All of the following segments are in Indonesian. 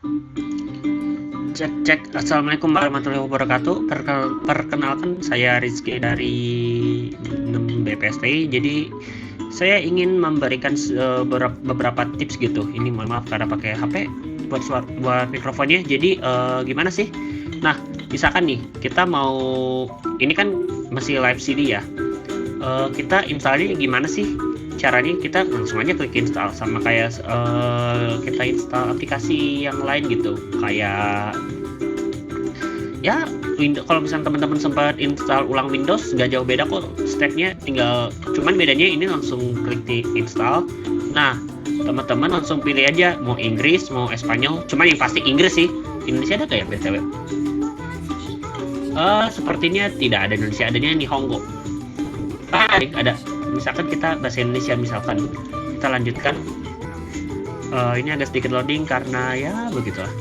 Cek. Assalamualaikum warahmatullahi wabarakatuh. Perkenalkan, saya Rizky dari 6 BPSTI. Jadi saya ingin memberikan beberapa tips gitu. Ini mohon maaf karena pakai HP buat mikrofonnya. Jadi gimana sih? Nah, misalkan nih kita mau, ini kan masih live CD ya. Kita installnya gimana sih? Caranya kita langsung aja klik install, sama kayak kita install aplikasi yang lain gitu, kayak ya Windows. Kalau misalnya teman-teman sempat install ulang Windows, gak jauh beda kok stepnya, tinggal cuman bedanya ini langsung klik di install. Nah, teman-teman langsung pilih aja mau Inggris mau Espanyol, cuman yang pasti Inggris sih. Indonesia ada kayak BTW? Sepertinya tidak ada Indonesia, adanya Nihongo. Ada, misalkan kita bahasa Indonesia, misalkan kita lanjutkan. Ini agak sedikit loading karena ya begitulah.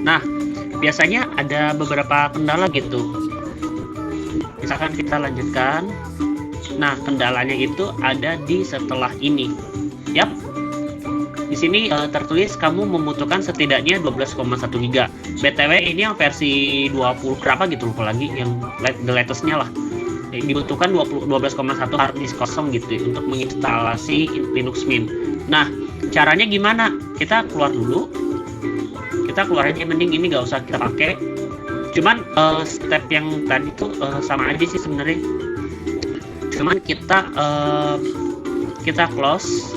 Nah, biasanya ada beberapa kendala gitu. Misalkan kita lanjutkan. Nah, kendalanya itu ada di setelah ini. Yap. Di sini tertulis kamu membutuhkan setidaknya 12,1 GB. BTW ini yang versi 20 berapa gitu, lupa lagi, yang the latest-nya lah. Dibutuhkan 12,1 hard disk kosong gitu untuk menginstalasi Linux Mint. Nah, caranya gimana? Kita keluar dulu. Kita keluar aja, mending ini nggak usah kita pakai. Cuman step yang tadi tuh sama aja sih sebenarnya. Cuman kita close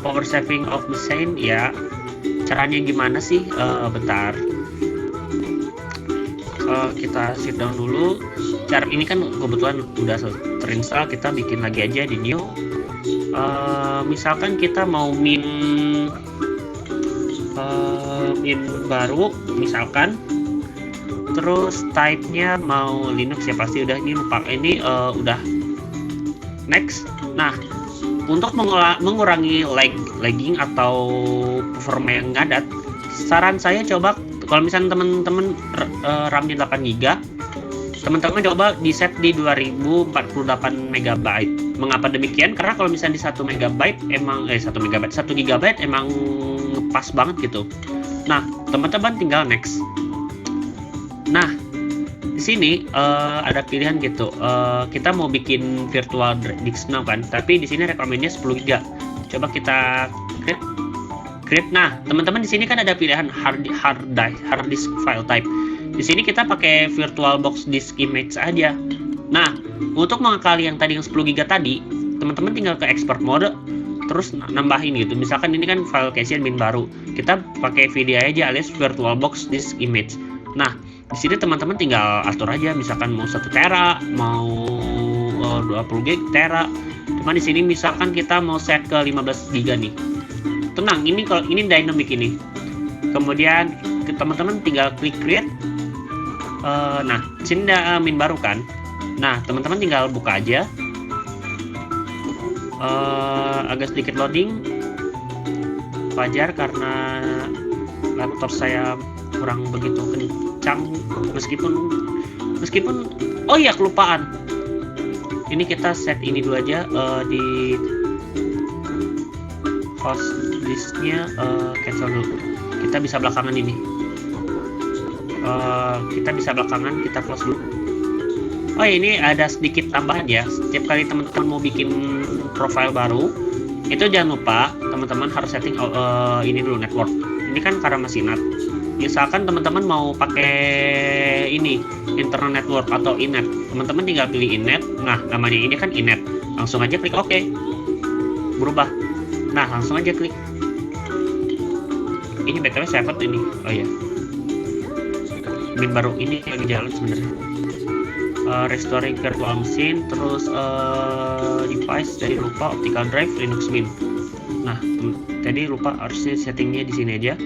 power saving of machine ya. Caranya gimana sih? Bentar. Kita shutdown dulu. Cara ini kan kebetulan udah terinstall, kita bikin lagi aja di new. Misalkan kita mau min baru misalkan, terus type-nya mau Linux ya, pasti udah, ini lupa ini udah next. Nah, untuk mengurangi lagging atau performa yang ngadat, saran saya coba kalau misalnya teman-teman RAM-nya 8 GB, teman-teman coba di set di 2048 MB. Mengapa demikian? Karena kalau misalnya di 1 MB emang 1 GB emang pas banget gitu. Nah, teman-teman tinggal next. Nah, di sini ada pilihan gitu. Kita mau bikin virtual disk now kan, tapi di sini rekomennya 10 GB. Coba kita create. Nah, teman-teman di sini kan ada pilihan hard disk file type. Di sini kita pakai VirtualBox disk image aja. Nah, untuk mengakali yang tadi yang 10 GB tadi, teman-teman tinggal ke export mode, terus nambahin gitu. Misalkan ini kan file cache min baru, kita pakai VDI aja alias VirtualBox disk image. Nah, di sini teman-teman tinggal atur aja, misalkan mau 1 tera, mau 20 GB tera. Cuman di sini misalkan kita mau set ke 15 GB nih. Tenang, ini kalau ini dynamic ini. Kemudian teman-teman tinggal klik create. Nah, sini ada min baru kan. Nah, teman-teman tinggal buka aja. Agak sedikit loading, wajar karena laptop saya kurang begitu kencang. Meskipun oh iya, kelupaan. Ini kita set ini dulu aja di host disknya, cancel dulu. Kita bisa belakangan ini. Kita close dulu. Oh, ini ada sedikit tambahan ya. Setiap kali teman-teman mau bikin profile baru, itu jangan lupa teman-teman harus setting ini dulu, network. Ini kan karena masih NAT. Misalkan teman-teman mau pakai ini internal network atau inet, teman-teman tinggal pilih inet. Nah, namanya ini kan inet. Langsung aja klik OK. Berubah. Nah, langsung aja klik. Ini BTW server ini. Oh ya. Min baru ini lagi jalan sebenarnya. Restoring virtual machine, terus device dari lupa optical drive Linux Mint. Nah, tadi lupa harusnya settingnya di sini aja.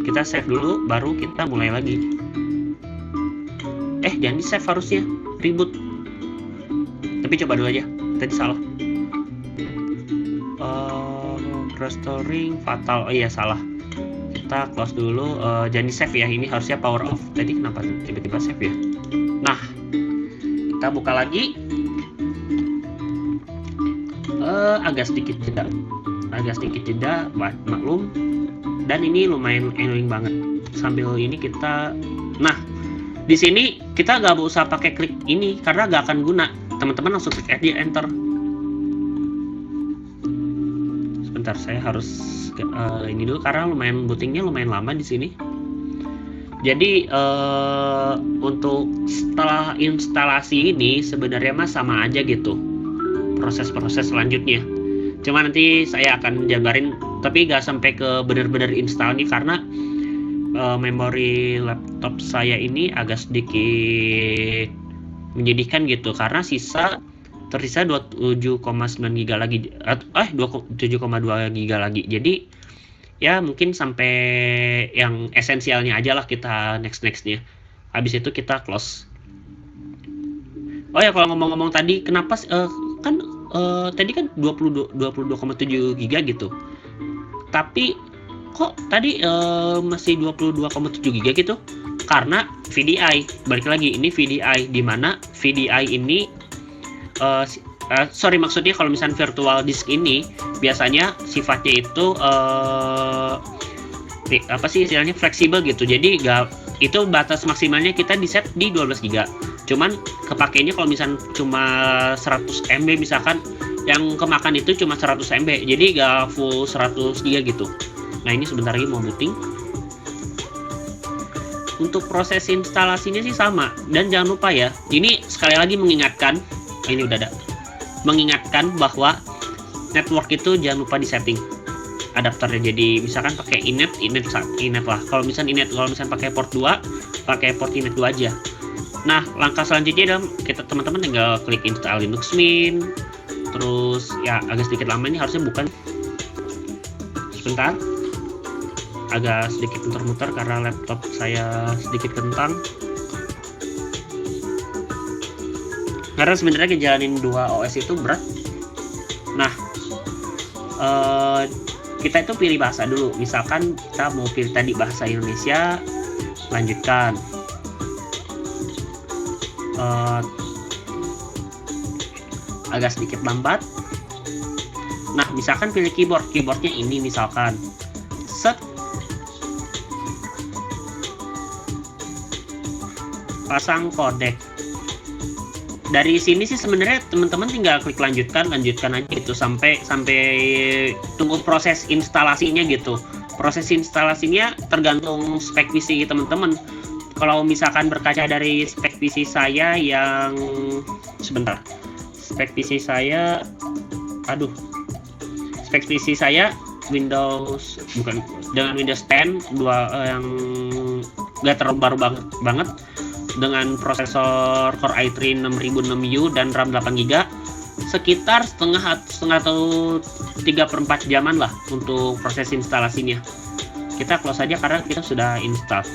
Kita save dulu, baru kita mulai lagi. Jangan di save, harusnya reboot. Tapi coba dulu aja, tadi salah. Restoring fatal, oh iya salah. Kita close dulu, jangan di save ya, ini harusnya power off. Tadi kenapa tiba-tiba save ya? Nah, kita buka lagi. Agak sedikit jeda. agak sedikit jeda, maklum. Dan ini lumayan annoying banget. Sambil ini kita, nah di sini kita nggak usah pakai klik ini karena nggak akan guna. Teman-teman langsung klik aja enter. Sebentar, saya harus ini dulu karena lumayan bootingnya lumayan lama di sini. Jadi untuk setelah instalasi ini sebenarnya mas sama aja gitu proses-proses selanjutnya. Cuma nanti saya akan jabarin, tapi nggak sampai ke bener-bener install nih karena memori laptop saya ini agak sedikit menyedihkan gitu karena tersisa 27,9 GB lagi, 7,2 GB lagi. Jadi ya mungkin sampai yang esensialnya aja lah kita nextnya. Habis itu kita close. Oh ya, kalau ngomong-ngomong tadi kenapa tadi kan 22,7 GB gitu. Tapi kok tadi masih 22,7 GB gitu? Karena VDI. Balik lagi, ini VDI, di mana VDI ini maksudnya kalau misalnya virtual disk ini biasanya sifatnya itu istilahnya fleksibel gitu. Jadi itu batas maksimalnya kita di set di 12 GB. Cuman kepakainya kalau misalnya cuma 100 MB misalkan, yang kemakan itu cuma 100 MB. Jadi gak full 100 GB gitu. Nah, ini sebentar lagi mau booting. Untuk proses instalasinya sih sama. Dan jangan lupa ya, ini sekali lagi mengingatkan, ini udah ada, mengingatkan bahwa network itu jangan lupa disetting adapternya. Jadi misalkan pakai inet lah. Kalau misalnya pakai port 2, pakai port inet 2 aja. Nah, langkah selanjutnya adalah teman-teman tinggal klik install Linux Mint. Terus ya agak sedikit lama, ini harusnya bukan. Sebentar, agak sedikit muter-muter karena laptop saya sedikit kentang. Karena sebenarnya ngejalanin 2 OS itu berat. Nah, kita itu pilih bahasa dulu. Misalkan kita mau pilih tadi bahasa Indonesia, lanjutkan. Agak sedikit lambat. Nah, misalkan pilih keyboardnya ini misalkan set, pasang kodek. Dari sini sih sebenarnya teman-teman tinggal klik lanjutkan aja gitu sampai tunggu proses instalasinya gitu. Proses instalasinya tergantung spek PC teman-teman. Kalau misalkan berkaca dari spek PC saya yang spek PC saya Windows dengan Windows 10 yang nggak terlalu baru banget dengan prosesor Core i3 6006U dan RAM 8GB, sekitar setengah atau 3/4 jaman lah untuk proses instalasinya. Kita close aja karena kita sudah install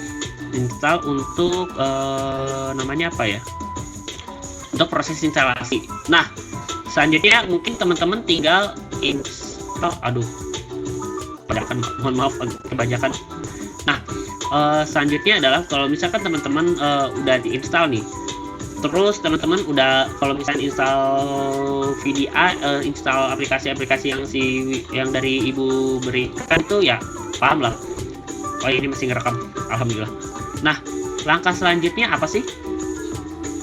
untuk namanya apa ya, untuk proses instalasi. Nah, selanjutnya mungkin teman-teman tinggal install, mohon maaf kebanyakan. Nah, selanjutnya adalah kalau misalkan teman-teman udah diinstal nih, terus teman-teman udah, kalau misalnya install VDI, install aplikasi-aplikasi yang dari ibu berikan itu ya paham lah. Oh, ini masih ngerekam, alhamdulillah. Nah, langkah selanjutnya apa sih?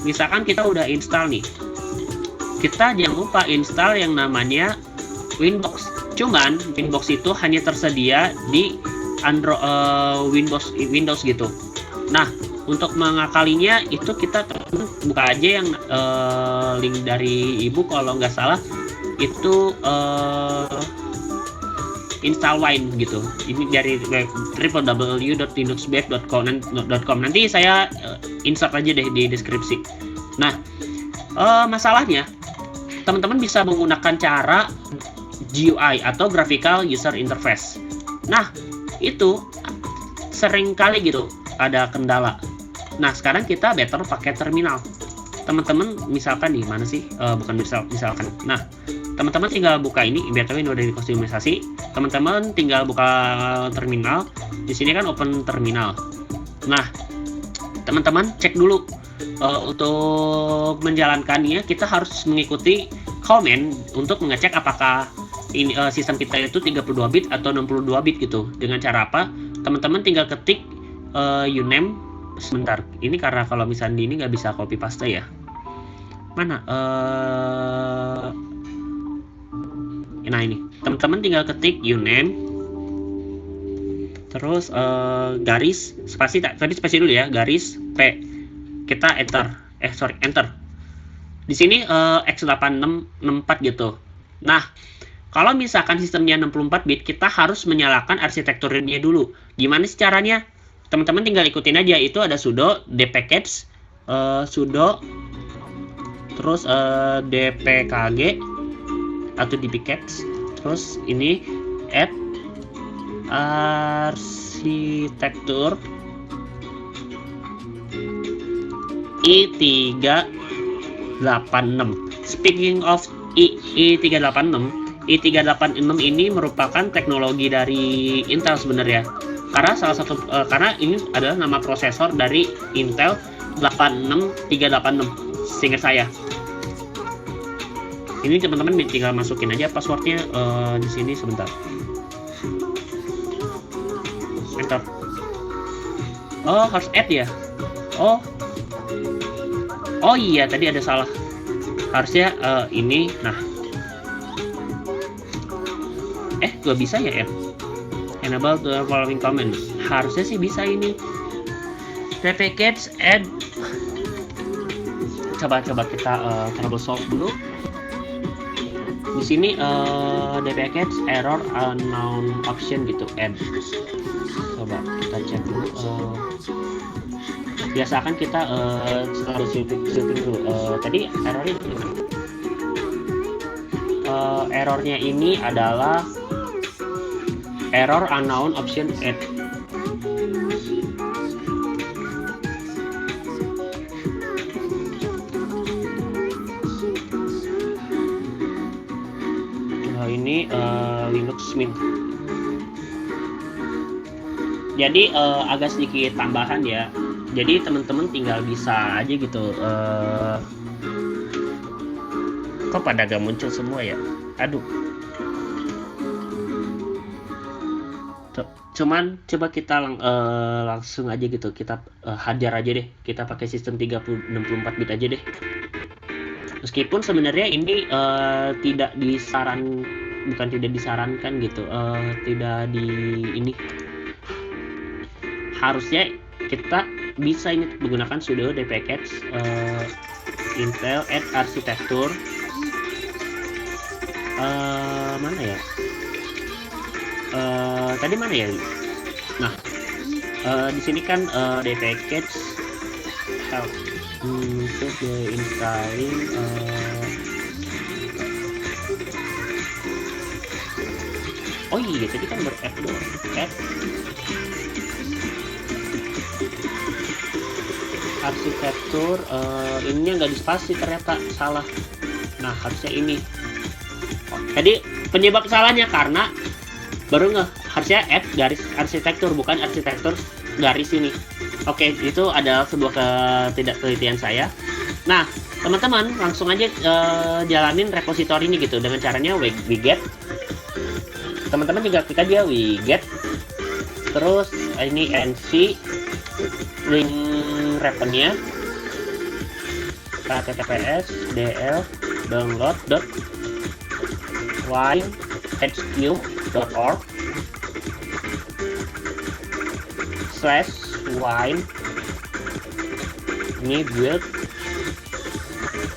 Misalkan kita udah install nih, kita jangan lupa install yang namanya Winbox. Cuman Winbox itu hanya tersedia di Windows gitu. Nah, untuk mengakalinya itu kita buka aja yang link dari ibu, kalau nggak salah itu install Wine gitu. Ini dari www.linuxbf.com. Nanti saya insert aja deh di deskripsi. Nah, masalahnya teman-teman bisa menggunakan cara GUI atau Graphical User Interface. Nah, itu sering kali gitu ada kendala. Nah, sekarang kita better pakai terminal. Teman-teman misalkan di mana sih? Misalkan. Nah, teman-teman tinggal buka ini, BTW ini udah dikostumisasi. Teman-teman tinggal buka terminal. Di sini kan open terminal. Nah, teman-teman cek dulu untuk menjalankannya kita harus mengikuti command untuk mengecek apakah ini sistem kita itu 32 bit atau 62 bit gitu. Dengan cara apa? Teman-teman tinggal ketik uname. Sebentar, ini karena kalau misalnya ini nggak bisa copy paste ya. Mana? Nah ini, teman-teman tinggal ketik uname, terus garis spasi, tadi spasi dulu ya, garis P, kita enter, enter. Di sini x8664 gitu. Nah, kalau misalkan sistemnya 64 bit, kita harus menyalakan arsitekturnya dulu. Gimana sih caranya? Teman-teman tinggal ikutin aja, itu ada sudo dpkg, sudo terus dpkg atau dpkg, terus ini add arsitektur i386. Speaking of i386, i386 ini merupakan teknologi dari Intel sebenarnya. Karena salah satu karena ini adalah nama prosesor dari Intel 86386, seingat saya. Ini teman-teman tinggal masukin aja passwordnya di sini sebentar. Enter. Oh, harus add ya. Oh iya, tadi ada salah. Harusnya ini. Nah, gak bisa ya, enable the following comment. Harusnya sih bisa ini. Dpkg add. Coba kita troubleshoot dulu. Di sini dpkg error unknown option gitu, add. Coba kita cek dulu. Biasakan kita selalu shooting dulu. Tadi errornya gimana? Errornya ini adalah error unknown option add. Ini Linux Mint. Jadi agak sedikit tambahan ya. Jadi teman-teman tinggal bisa aja gitu. Kok pada gak muncul semua ya? Aduh. Cuman coba kita langsung aja gitu. Kita hajar aja deh. Kita pakai sistem 64 bit aja deh. Meskipun sebenarnya ini tidak disarankan gitu. Tidak di ini. Harusnya kita bisa ini menggunakan sudo dpkg Intel add arsitektur. Mana ya? Tadi mana ya? Nah, di sini kan dpkg help untuk installing oh iya, tadi kan ber-add doang. Add arsitektur ini nggak dispasi, ternyata salah. Nah, harusnya ini. Jadi penyebab salahnya karena baru harusnya add garis arsitektur, bukan arsitektur garis ini. Oke, itu adalah sebuah ketidaktelitian saya. Nah, teman-teman langsung aja jalanin repositori ini gitu dengan caranya wget. Teman-teman juga klik aja wget. Terus ini nc link repennya https dl download.winehq.org/wine ini build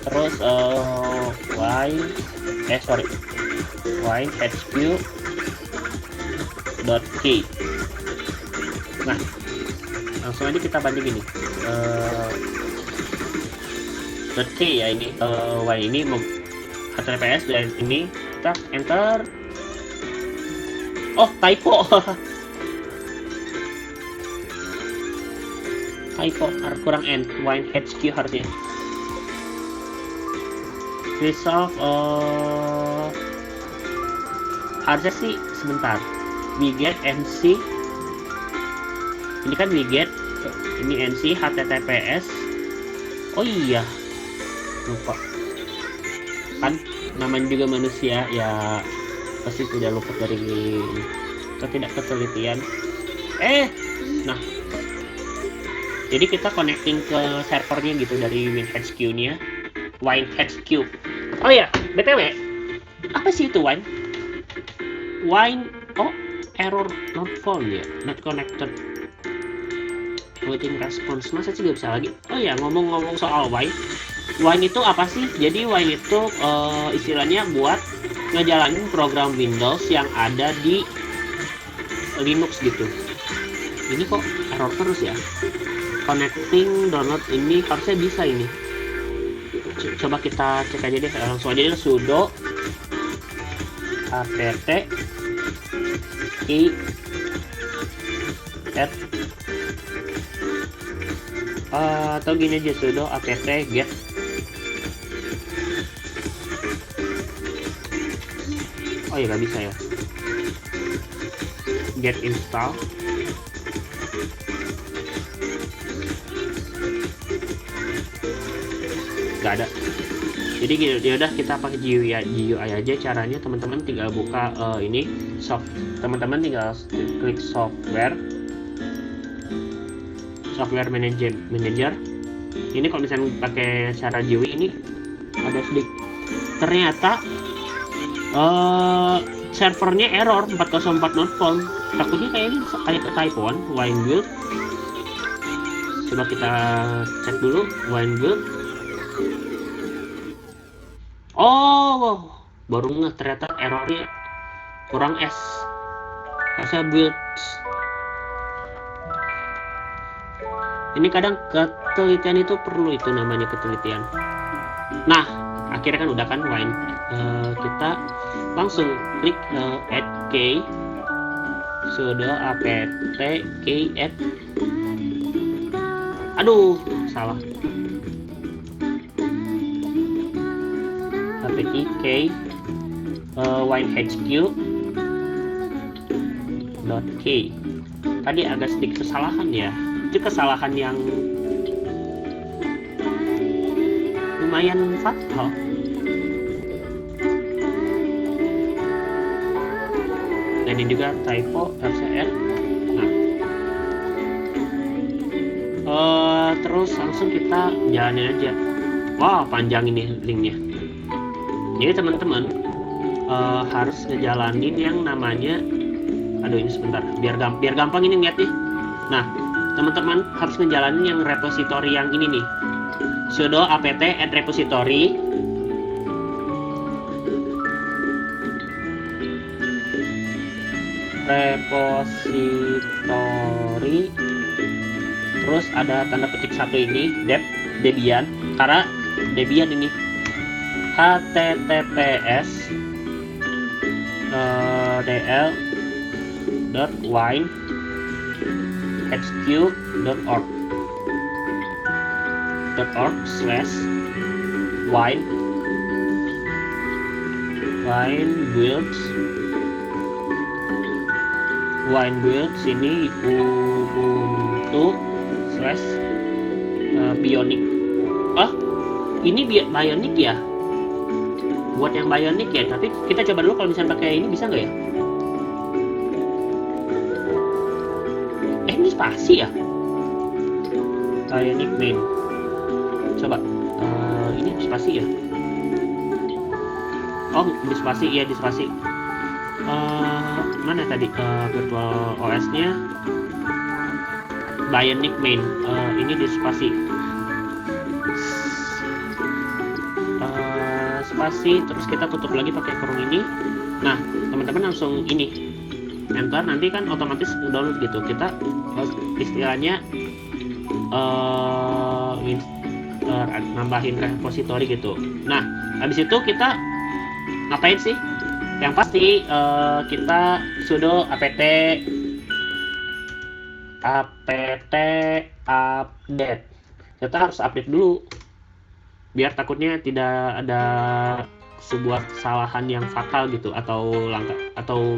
terus winehq.key. Nah, langsung aja kita banding ini .key ya, ini ini https dan ini kita enter. Oh, typo. Typo, kurang n, winehq harusnya. Resolve harusnya sih sebentar. Wget nc. Ini kan wget, ini nc https. Oh iya, lupa kan namanya juga manusia ya, pasti tidak luput dari ketidaktelitian. Nah, jadi kita connecting ke servernya gitu dari WinHQ-nya, WinHQ. Oh ya, BTW, apa sih itu Wine? Error not found ya, not connected. Waiting response, masa sih gak bisa lagi? Oh ya, ngomong-ngomong soal Wine itu apa sih? Jadi Wine itu istilahnya buat ngejalanin program Windows yang ada di Linux gitu. Ini kok error terus ya? Connecting download ini harusnya bisa ini. Coba kita cek aja deh, langsung aja deh, sudo apt get atau gini aja, sudo apt get oh ya, nggak bisa ya, get install. Nggak ada. Jadi yaudah kita pakai GUI aja caranya. Teman-teman tinggal buka ini teman-teman tinggal klik software manager. Ini kalau misalnya pakai cara GUI ini ada sedikit, ternyata servernya error 404 not found. Takutnya kayak ini kayak typoan wine build. Coba kita cek dulu wine build. Oh, baru nggak, ternyata errornya kurang S. Saya builds. Ini kadang ketelitian itu perlu, itu namanya ketelitian. Nah, akhirnya kan udah kan wine. Kita langsung klik add key, sudo apt key add. Aduh, salah. key winehq.key. Tadi agak sedikit kesalahan ya. Itu kesalahan yang lumayan fatal. Dan ini juga typo RCR. Nah, terus langsung kita jalanin aja. Wow, panjang ini linknya. Jadi teman-teman harus ngejalanin yang namanya, aduh ini sebentar, biar gampang ini lihat nih. Nah, teman-teman harus ngejalanin yang repository yang ini nih, sudo apt add repository. Terus ada tanda petik satu ini, Debian, karena Debian ini https winebuilds ini ubuntu/bionic. Ini bionic ya, buat yang bionic ya. Tapi kita coba dulu kalau misalnya pakai ini bisa nggak ya? Ini spasi ya, bionic main. Coba ini spasi ya. Oh, di spasi ya, di spasi. Mana tadi virtual OS nya bionic main. Ini di spasi. Terus kita tutup lagi pakai kurung ini. Nah, teman-teman langsung ini enter, nanti kan otomatis download gitu. Kita istilahnya nambahin repository gitu. Nah, habis itu kita ngapain sih? Yang pasti kita sudo apt update. Kita harus update dulu, biar takutnya tidak ada sebuah kesalahan yang fatal gitu, atau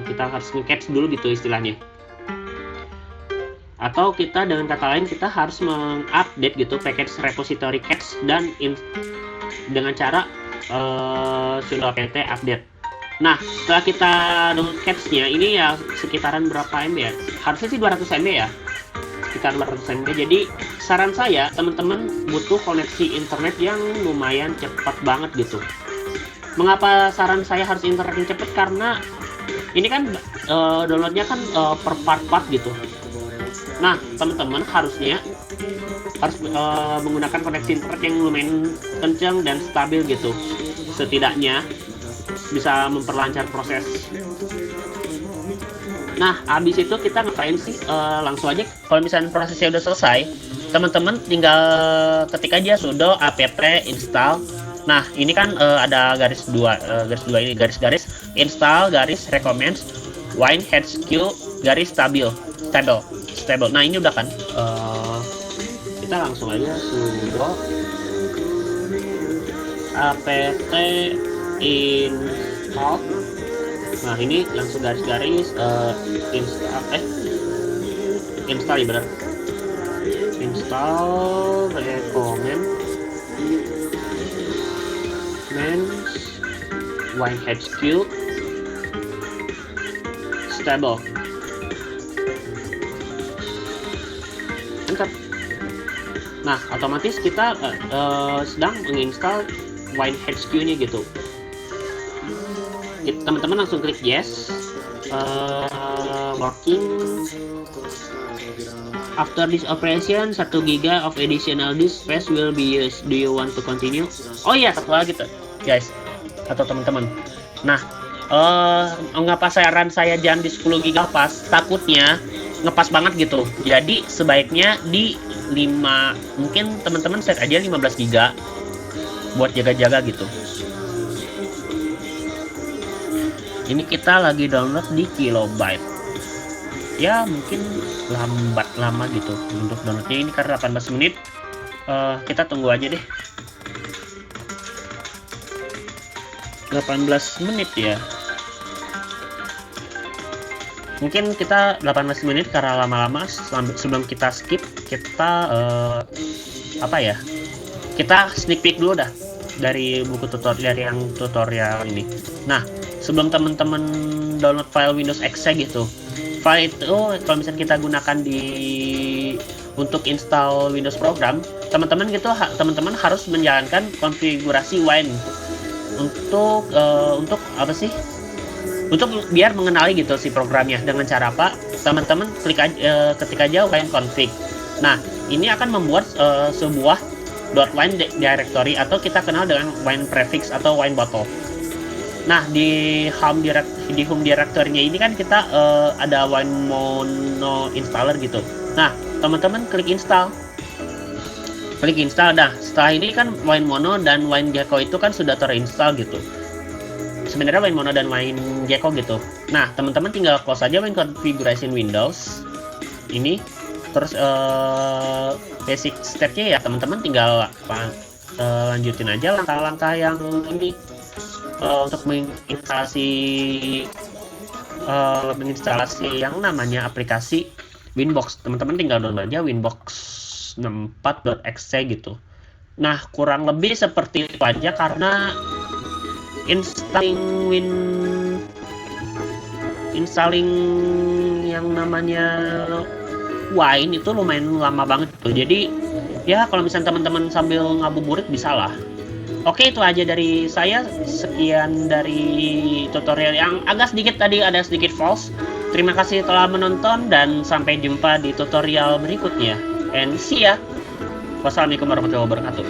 kita harus nge-catch dulu gitu istilahnya. Atau kita dengan kata lain kita harus mengupdate gitu package repository catch dan dengan cara sudo apt update. Nah, setelah kita download caps-nya, ini ya sekitaran berapa MB ya? Harusnya sih 200 MB ya. Sekitar 200 MB. Jadi, saran saya, teman-teman butuh koneksi internet yang lumayan cepat banget gitu. Mengapa saran saya harus internet yang cepat? Karena ini kan downloadnya kan per part-part gitu. Nah, teman-teman harus menggunakan koneksi internet yang lumayan kencang dan stabil gitu. Setidaknya bisa memperlancar proses. Nah, habis itu kita ngapain sih? Langsung aja, kalau misalnya prosesnya udah selesai, teman-teman tinggal ketik aja sudo apt install. Nah, ini kan ada garis dua ini, garis install, garis recommends WineHQ, garis stable. Nah, ini udah kan. Kita langsung aja sudo apt install. Nah, ini langsung garis-garis install ya, benar. Install recommend WineHQ stable. Enter. Nah, otomatis kita sedang menginstal WineHQ ini gitu. Teman-teman langsung klik yes. Working. After this operation, 1 GB of additional disk space will be used. Do you want to continue? Oh iya, satu lagi tuh, guys, atau teman-teman. Nah, mengapa saran saya jangan di 10 GB pas? Takutnya ngepas banget gitu. Jadi sebaiknya di 5, mungkin teman-teman set aja 15 GB buat jaga-jaga gitu. Ini kita lagi download di kilobyte. Ya mungkin lama gitu untuk downloadnya ini karena 18 menit. Kita tunggu aja deh. 18 menit ya. Mungkin kita 18 menit karena lama-lama. Sebelum kita skip, kita kita sneak peek dulu dah dari buku tutorial, dari yang tutorial ini. Nah, sebelum teman-teman download file Windows Exe gitu, file itu kalau misalnya kita gunakan untuk install Windows program, teman-teman harus menjalankan konfigurasi Wine untuk apa sih? Untuk biar mengenali gitu si programnya. Dengan cara apa? Teman-teman ketik aja wine config. Nah, ini akan membuat sebuah .wine directory atau kita kenal dengan wine prefix atau wine bottle. Nah, di home directory-nya ini kan kita ada wine mono installer gitu. Nah, teman-teman klik install. Nah, setelah ini kan wine mono dan wine gecko itu kan sudah terinstall gitu. Sebenarnya wine mono dan wine gecko gitu. Nah, teman-teman tinggal close aja wine configuration Windows ini. Terus basic stepnya ya teman-teman tinggal lanjutin aja langkah-langkah yang ini untuk menginstalasi yang namanya aplikasi Winbox. Teman-teman tinggal download aja Winbox 64.exe gitu. Nah, kurang lebih seperti itu aja karena installing yang namanya Wine itu lumayan lama banget tuh. Jadi ya kalau misalnya teman-teman sambil ngabuburit bisa lah. Oke, itu aja dari saya. Sekian dari tutorial yang agak sedikit tadi ada sedikit false. Terima kasih telah menonton dan sampai jumpa di tutorial berikutnya. And see ya. Wassalamualaikum warahmatullahi wabarakatuh.